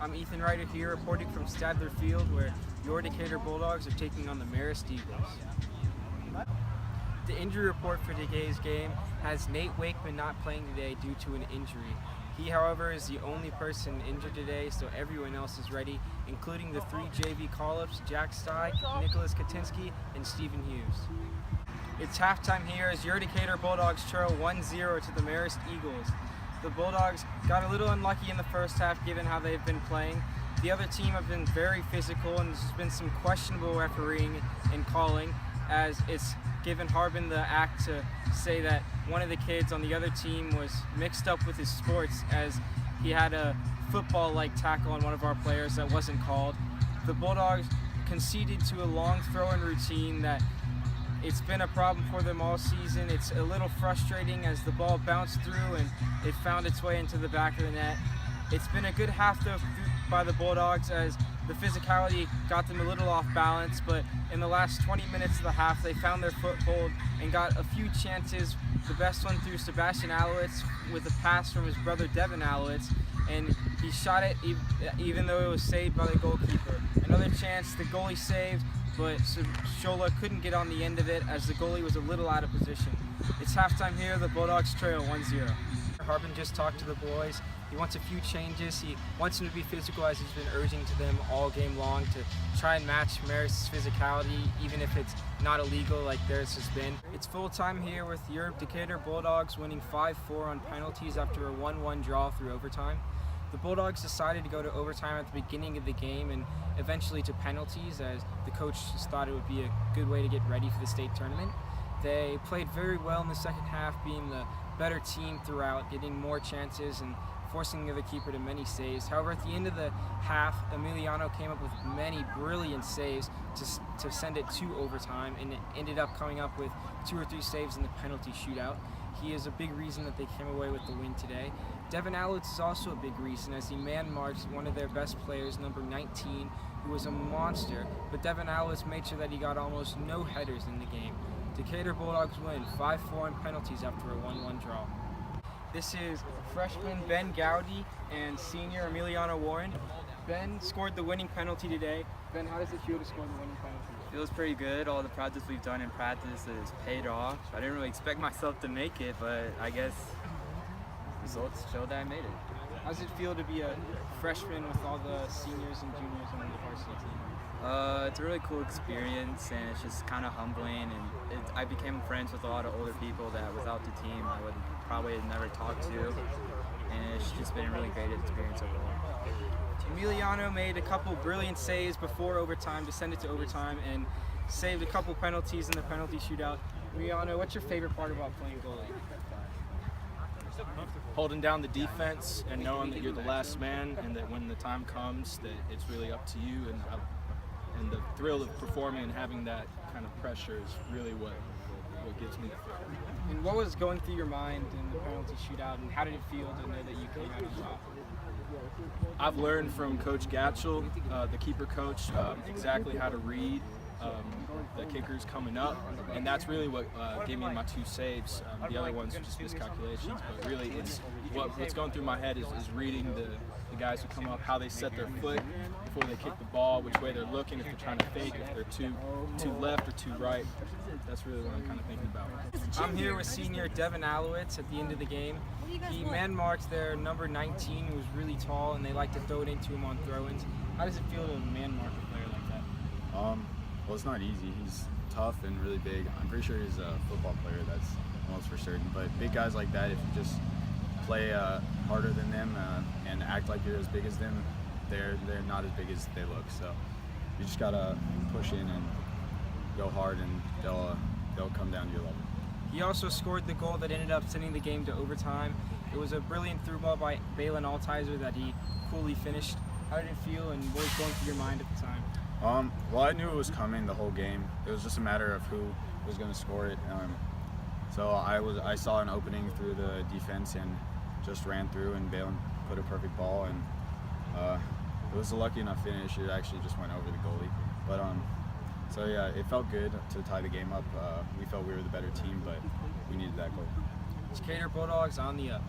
I'm Ethan Ryder here reporting from Stadler Field where your Decatur Bulldogs are taking on the Marist Eagles. The injury report for today's game has Nate Wakeman not playing today due to an injury. He, however, is the only person injured today, so everyone else is ready, including the 3 JV call-ups, Jack Steig, Nicholas Katinsky, and Stephen Hughes. It's halftime here as your Decatur Bulldogs trail 1-0 to the Marist Eagles. The Bulldogs got a little unlucky in the first half given how they've been playing. The other team have been very physical and there's been some questionable refereeing and calling, as it's given Harbin the act to say that one of the kids on the other team was mixed up with his sports as he had a football-like tackle on one of our players that wasn't called. The Bulldogs conceded to a long throw-in routine that it's been a problem for them all season. It's a little frustrating as the ball bounced through and it found its way into the back of the net. It's been a good half though by the Bulldogs as the physicality got them a little off balance, but in the last 20 minutes of the half they found their foothold and got a few chances. The best one through Sebastian Alowitz with a pass from his brother Devin Alowitz, and he shot it even though it was saved by the goalkeeper. Another chance the goalie saved, but Shola couldn't get on the end of it as the goalie was a little out of position. It's halftime here, the Bulldogs trail 1-0. Harbin just talked to the boys. He wants a few changes. He wants them to be physical as he's been urging to them all game long to try and match Marist's physicality, even if it's not illegal like theirs has been. It's full time here with your Decatur Bulldogs winning 5-4 on penalties after a 1-1 draw through overtime. The Bulldogs decided to go to overtime at the beginning of the game and eventually to penalties as the coach just thought it would be a good way to get ready for the state tournament. They played very well in the second half, being the better team throughout, getting more chances and forcing the other keeper to many saves. However, at the end of the half, Emiliano came up with many brilliant saves to send it to overtime, and it ended up coming up with 2 or 3 saves in the penalty shootout. He is a big reason that they came away with the win today. Devin Alowitz is also a big reason as he man-marked one of their best players, number 19, who was a monster, but Devin Alowitz made sure that he got almost no headers in the game. Decatur Bulldogs win 5-4 on penalties after a 1-1 draw. This is freshman Ben Gowdy and senior Emiliano Warren. Ben scored the winning penalty today. Ben, how does it feel to score the winning penalty? Feels pretty good. All the practice we've done in practice has paid off. I didn't really expect myself to make it, but I guess results show that I made it. How does it feel to be a freshman with all the seniors and juniors on the varsity team? It's a really cool experience, and it's just kind of humbling. And I became friends with a lot of older people that without the team I would probably have never talked to. And it's just been a really great experience overall. Emiliano made a couple brilliant saves before overtime to send it to overtime and saved a couple penalties in the penalty shootout. Emiliano, what's your favorite part about playing goalie? Holding down the defense and knowing that you're the last man and that when the time comes that it's really up to you, and the thrill of performing and having that kind of pressure is really what gives me the thrill. And what was going through your mind in the penalty shootout, and how did it feel to know that you came out on top? I've learned from Coach Gatchell, the keeper coach, exactly how to read the kickers coming up, and that's really what gave me my 2 saves. The other ones are just miscalculations, but really it's what's going through my head is reading the guys who come up, how they set their foot before they kick the ball, which way they're looking, if they're trying to fake, if they're too left or too right. That's really what I'm kind of thinking about. I'm here with senior Devin Alowitz at the end of the game. He man-marked their number 19, who was really tall, and they like to throw it into him on throw-ins. How does it feel to man-mark a player like that? Well, it's not easy. He's tough and really big. I'm pretty sure he's a football player, that's almost for certain. But big guys like that, if you just play harder than them and act like you're as big as them, they're not as big as they look. So you just gotta push in and go hard, and they'll come down to your level. He also scored the goal that ended up sending the game to overtime. It was a brilliant through ball by Balin Altizer that he coolly finished. How did it feel, and what was going through your mind at the time? Well, I knew it was coming the whole game. It was just a matter of who was going to score it. So I saw an opening through the defense and just ran through, and Balin put a perfect ball, and it was a lucky enough finish. It actually just went over the goalie. But so yeah, it felt good to tie the game up. We felt we were the better team, but we needed that goal. Decatur Bulldogs on the up.